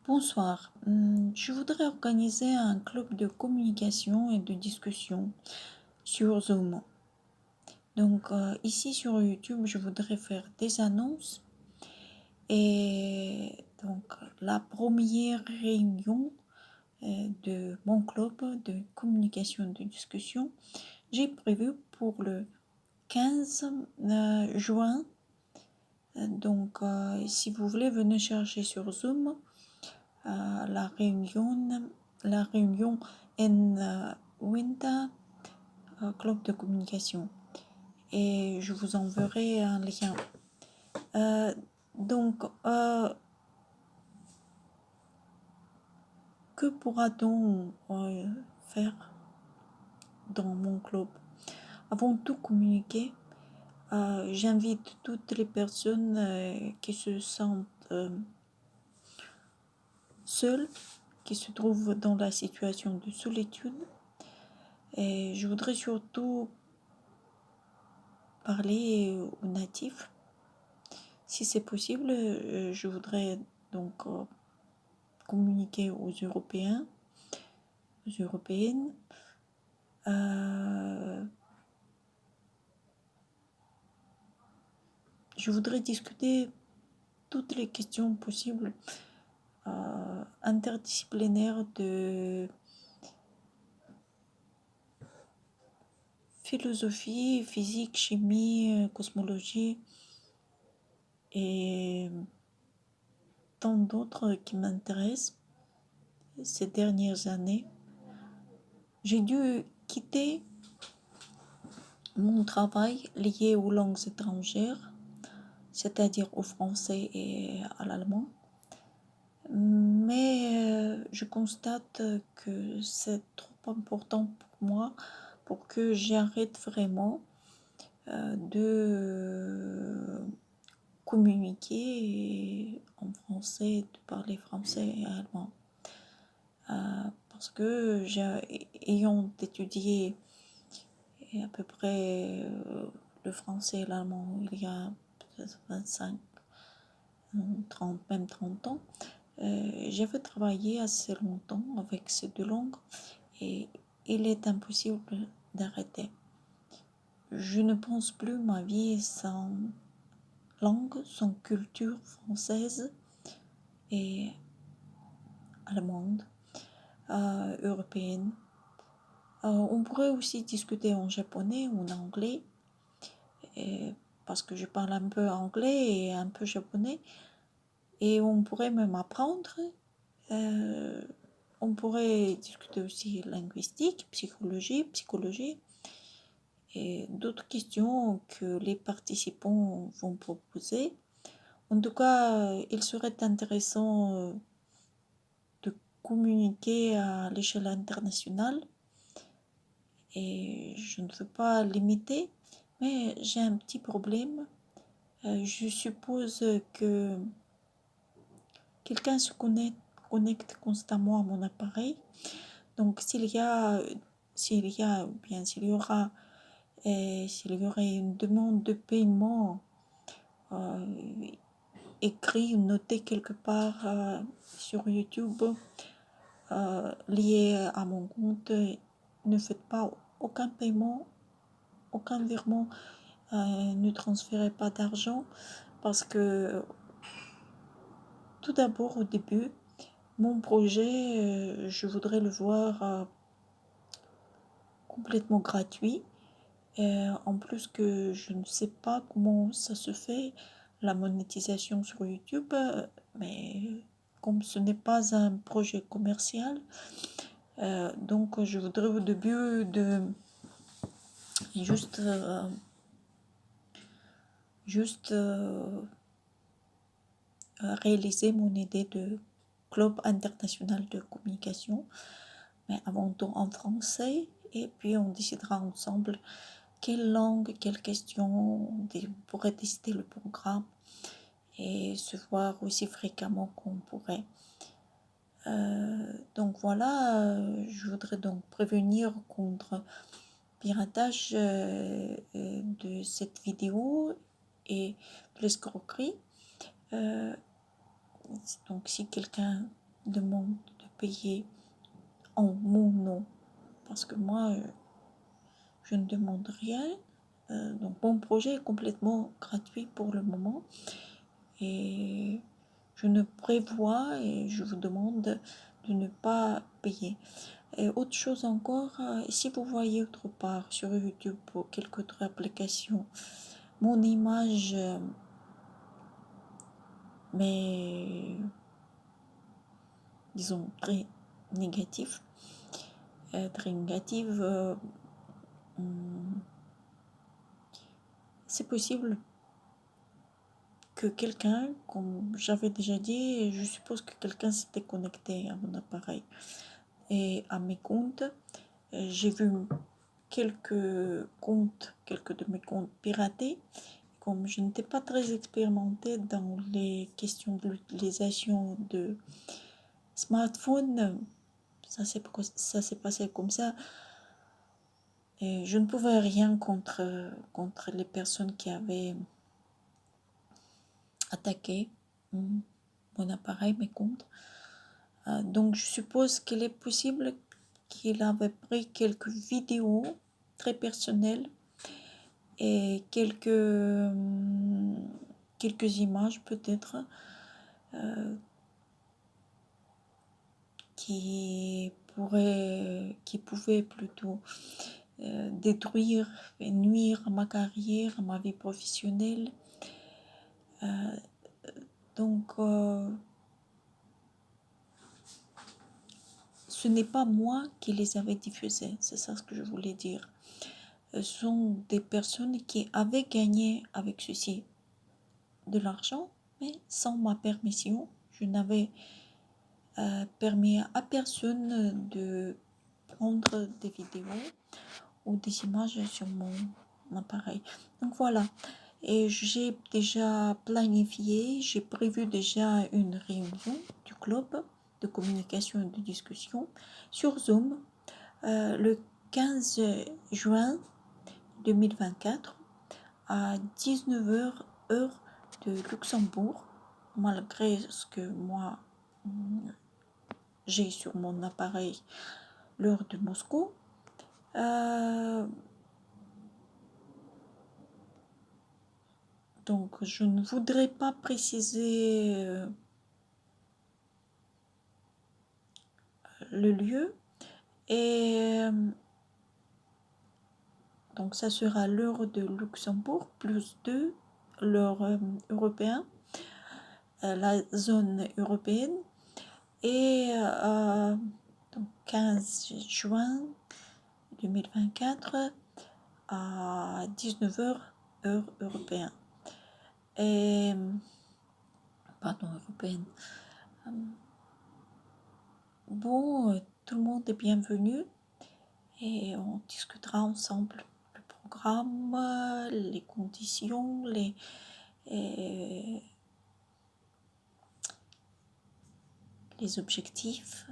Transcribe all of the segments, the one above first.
Bonsoir. Je voudrais organiser un club de communication et de discussion sur Zoom. Donc, ici sur YouTube, je voudrais faire des annonces. Et donc, la première réunion de mon club de communication et de discussion, j'ai prévu pour le 15 juin. Donc, si vous voulez, venez chercher sur Zoom. La réunion en Winter Club de communication et je vous enverrai un lien. Donc, que pourra-t-on faire dans mon club? Avant de tout communiquer, j'invite toutes les personnes qui se sentent seules, qui se trouvent dans la situation de solitude. Et je voudrais surtout parler aux natifs. Si c'est possible, je voudrais donc communiquer aux Européens, aux Européennes. Je voudrais discuter toutes les questions possibles interdisciplinaires de philosophie, physique, chimie, cosmologie et tant d'autres qui m'intéressent ces dernières années. J'ai dû quitter mon travail lié aux langues étrangères, c'est-à-dire au français et à l'allemand. Mais je constate que c'est trop important pour moi pour que j'arrête vraiment de communiquer en français, de parler français et allemand. Parce que ayant étudié à peu près le français et l'allemand il y a peut-être 25, 30, même 30 ans, j'avais travaillé assez longtemps avec ces deux langues et il est impossible d'arrêter. Je ne pense plus ma vie sans langue, sans culture française et allemande, européenne. On pourrait aussi discuter en japonais ou en anglais, parce que je parle un peu anglais et un peu japonais. Et on pourrait même apprendre. On pourrait discuter aussi linguistique, psychologie et d'autres questions que les participants vont proposer. En tout cas, il serait intéressant de communiquer à l'échelle internationale et je ne veux pas limiter, mais j'ai un petit problème. Je suppose que quelqu'un se connecte constamment à mon appareil. Donc s'il y aurait une demande de paiement écrit ou noté quelque part sur YouTube lié à mon compte, ne faites pas aucun paiement, aucun virement, ne transférez pas d'argent parce que tout d'abord au début, mon projet, je voudrais le voir complètement gratuit. En plus que je ne sais pas comment ça se fait, la monétisation sur YouTube, mais comme ce n'est pas un projet commercial, donc je voudrais au début de juste réaliser mon idée de club international de communication, mais avant tout en français, et puis on décidera ensemble quelle langue, quelle question, on pourrait décider le programme et se voir aussi fréquemment qu'on pourrait. Donc voilà, je voudrais donc prévenir contre piratage de cette vidéo et de l'escroquerie. Donc si quelqu'un demande de payer en mon nom, parce que moi, je ne demande rien. Donc mon projet est complètement gratuit pour le moment et je ne prévois et je vous demande de ne pas payer. Et autre chose encore, si vous voyez autre part sur YouTube ou quelque autre application, mon image, mais disons très négative, hum, c'est possible que quelqu'un, comme j'avais déjà dit, je suppose que quelqu'un s'était connecté à mon appareil et à mes comptes. J'ai vu quelques quelques de mes comptes piratés. Comme je n'étais pas très expérimentée dans les questions de l'utilisation de smartphone, ça s'est passé comme ça. Et je ne pouvais rien contre les personnes qui avaient attaqué mon appareil, mes comptes. Donc je suppose qu'il est possible qu'il avait pris quelques vidéos très personnelles et quelques images peut-être qui pouvaient plutôt détruire et nuire à ma carrière, à ma vie professionnelle. Donc ce n'est pas moi qui les avais diffusés, c'est ça ce que je voulais dire. Ce sont des personnes qui avaient gagné avec ceci de l'argent, mais sans ma permission. Je n'avais permis à personne de prendre des vidéos ou des images sur mon appareil. Donc voilà. Et j'ai déjà planifié, j'ai prévu déjà une réunion du club de communication et de discussion sur Zoom le 15 juin 2024 à 19h heure de Luxembourg, malgré ce que moi j'ai sur mon appareil l'heure de Moscou. Donc je ne voudrais pas préciser le lieu et donc ça sera l'heure de Luxembourg plus 2 l'heure européenne, la zone européenne et donc 15 juin 2024 à 19h heure européenne et pardon européenne. Bon, tout le monde est bienvenu et on discutera ensemble le programme, les conditions, les objectifs.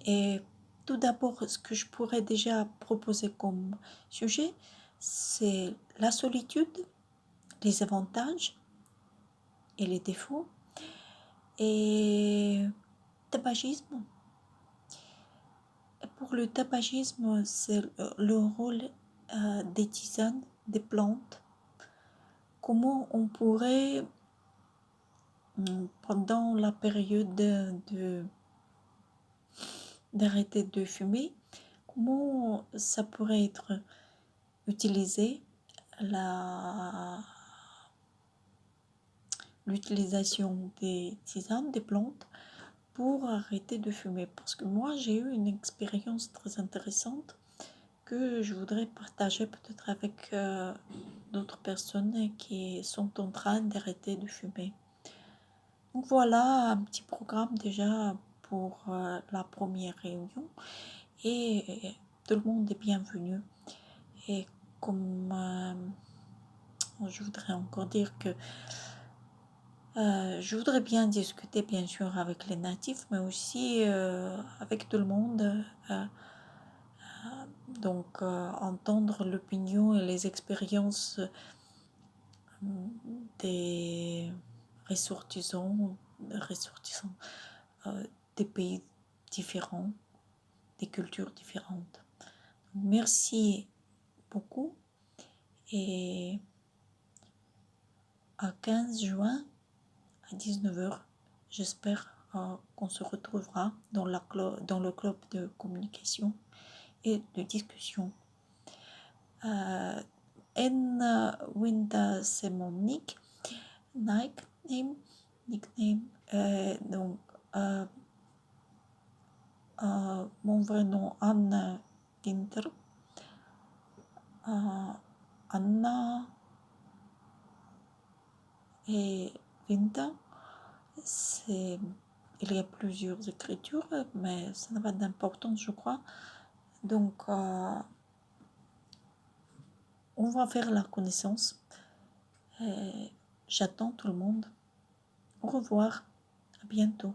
Et tout d'abord, ce que je pourrais déjà proposer comme sujet, c'est la solitude, les avantages et les défauts, et tabagisme. Pour le tabagisme, c'est le rôle des tisanes, des plantes. Comment on pourrait, pendant la période d'arrêter de fumer, comment ça pourrait être utilisé, l'utilisation des tisanes, des plantes, pour arrêter de fumer. Parce que moi, j'ai eu une expérience très intéressante que je voudrais partager peut-être avec d'autres personnes qui sont en train d'arrêter de fumer. Donc voilà un petit programme déjà pour la première réunion et tout le monde est bienvenu. Et comme je voudrais encore dire que je voudrais bien discuter bien sûr avec les natifs, mais aussi avec tout le monde. Donc entendre l'opinion et les expériences des ressortissants des pays différents, des cultures différentes. Merci beaucoup et à 15 juin à 19h, j'espère qu'on se retrouvera dans le club de communication et de discussion. Winda, c'est mon nickname. Donc, mon vrai nom, Anne Winter. Anna et Winda, il y a plusieurs écritures, mais ça n'a pas d'importance, je crois. Donc, on va faire la connaissance. J'attends tout le monde. Au revoir, à bientôt.